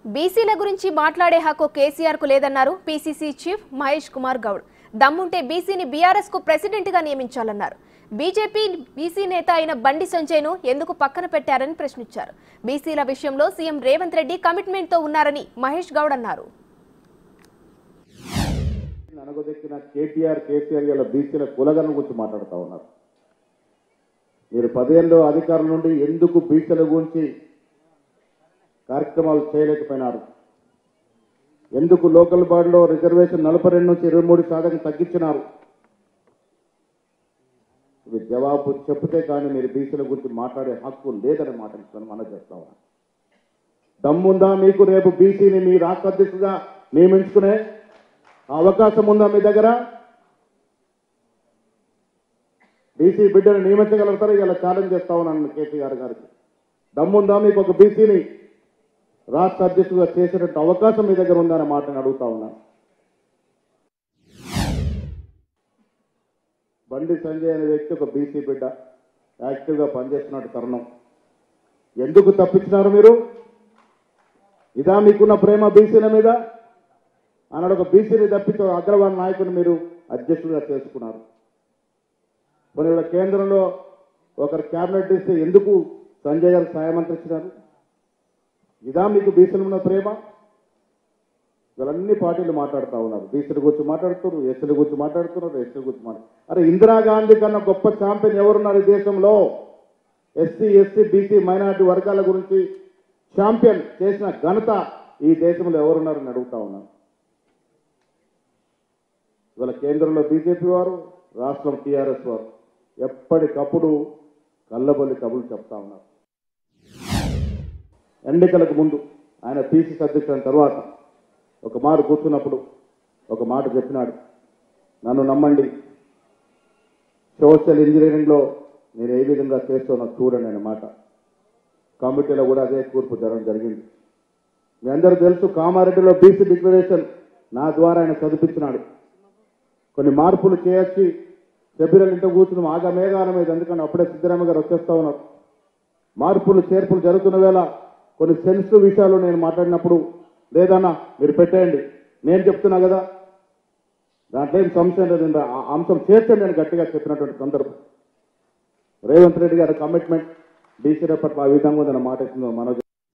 బీసీల గురించి మాట్లాడే హక్కు కేసీఆర్ కు లేదన్నారు పీసీసీ చీఫ్ మహేష్ కుమార్ గౌడ్. దమ్ముంటే బీసీని బీఆర్ఎస్ కు ప్రెసిడెంట్ గా నియమించాలన్నారు. బీజేపీ బీసీ నేత అయిన బండి సంజయ్ ను ఎందుకు పక్కన పెట్టారని ప్రశ్నించారు. బీసీల విషయంలో సీఎం రేవంత్ రెడ్డి కమిట్మెంట్ తో ఉన్నారని మహేష్ గౌడ్ అన్నారు. అనగదెక్కిన కేటీఆర్ కేసీఆర్ ఇలా బీసీల కులగన గురించి మాట్లాడుతూ ఉన్నారు. మీరు 10 ఏళ్ళలో అధికారుల నుండి ఎందుకు బీసీల గురించి కార్యక్రమాలు చేయలేకపోయినారు? ఎందుకు లోకల్ బాడీలో రిజర్వేషన్ 42 నుంచి 23% తగ్గించినారు? ఇవి జవాబు చెప్తే కానీ మీరు బీసీల గురించి మాట్లాడే హక్కు లేదని మాట్లాడుతాను మనం చేస్తా ఉన్నాం. దమ్ముందా మీకు రేపు బీసీని మీ రాష్ట్ర అధ్యక్షుడిగా నియమించుకునే అవకాశం ఉందా మీ దగ్గర? బీసీ బిడ్డను నియమించగలుగుతారు? ఇలా ఛాలెంజ్ చేస్తా ఉన్నాను కేసీఆర్ గారికి. దమ్ముందా మీకు ఒక బీసీని రాష్ట్ర అధ్యక్షుడిగా చేసేటట్టు అవకాశం మీ దగ్గర ఉందని మాటని అడుగుతా ఉన్నాను. బండి సంజయ్ అనే వ్యక్తి ఒక బీసీ బిడ్డ, యాక్టివ్గా పనిచేస్తున్నట్టు తరుణం. ఎందుకు తప్పించినారు మీరు? ఇదా మీకున్న ప్రేమ బీసీల మీద? అన్నాడు ఒక బీసీని తప్పించే అగ్రవాల్ నాయకుని మీరు అధ్యక్షుడిగా చేసుకున్నారు. కొన్ని కేంద్రంలో ఒకరు క్యాబినెట్ ఇస్తే ఎందుకు సంజయ్ గారు సహాయమంత్రి ఇచ్చినారు? ఇదా మీకు బీసీల ఉన్న ప్రేమ? వీళ్ళన్ని పార్టీలు మాట్లాడుతూ ఉన్నారు. బీసీల గురించి మాట్లాడుతున్నారు, ఎస్సీల గురించి మాట్లాడుతున్నారు, ఎస్సీల గురించి అరే ఇందిరాగాంధీ కన్నా గొప్ప ఛాంపియన్ ఎవరున్నారు ఈ దేశంలో? ఎస్సీ ఎస్టీ బీసీ మైనారిటీ వర్గాల గురించి ఛాంపియన్ చేసిన ఘనత ఈ దేశంలో ఎవరున్నారని అడుగుతా ఉన్నాను. ఇవాళ కేంద్రంలో బీజేపీ వారు, రాష్ట్రం టీఆర్ఎస్ వారు ఎప్పటికప్పుడు కళ్ళబొల్లి కబుర్లు చెప్తా ఉన్నారు. ఎన్నికలకు ముందు ఆయన పీసీసీ అధ్యక్షుడు తర్వాత ఒక మాట కూర్చున్నప్పుడు ఒక మాట చెప్పినాడు, నన్ను నమ్మండి, సోషల్ ఇంజనీరింగ్లో నేను ఏ విధంగా చేస్తున్నా చూడండి అనే మాట. కమిటీలో కూడా అదే కూర్పు జరగడం జరిగింది. మీ అందరూ తెలుసు, కామారెడ్డిలో బీసీ డిక్లరేషన్ నా ద్వారా ఆయన చదివించినాడు. కొన్ని మార్పులు చేయొచ్చి సభ్యుల ఇంట కూర్చుని ఆగమేఘాల మీద, ఎందుకంటే అప్పుడే సిద్ధరామయ్య గారు వచ్చేస్తా ఉన్నారు. మార్పులు చేర్పులు జరుగుతున్న వేళ కొన్ని సెన్సిటివ్ విషయాలు నేను మాట్లాడినప్పుడు లేదన్నా మీరు పెట్టేయండి, నేను చెప్తున్నా కదా, దాంట్లో ఏం సంశయం లేదు, ఆ అంశం చేర్చండి అని గట్టిగా చెప్పినటువంటి సందర్భం. రేవంత్ రెడ్డి గారి కమిట్మెంట్ బీసీల పట్ల ఆ విధంగా ఉందన్న మాట ఇస్తుందో మనోజ్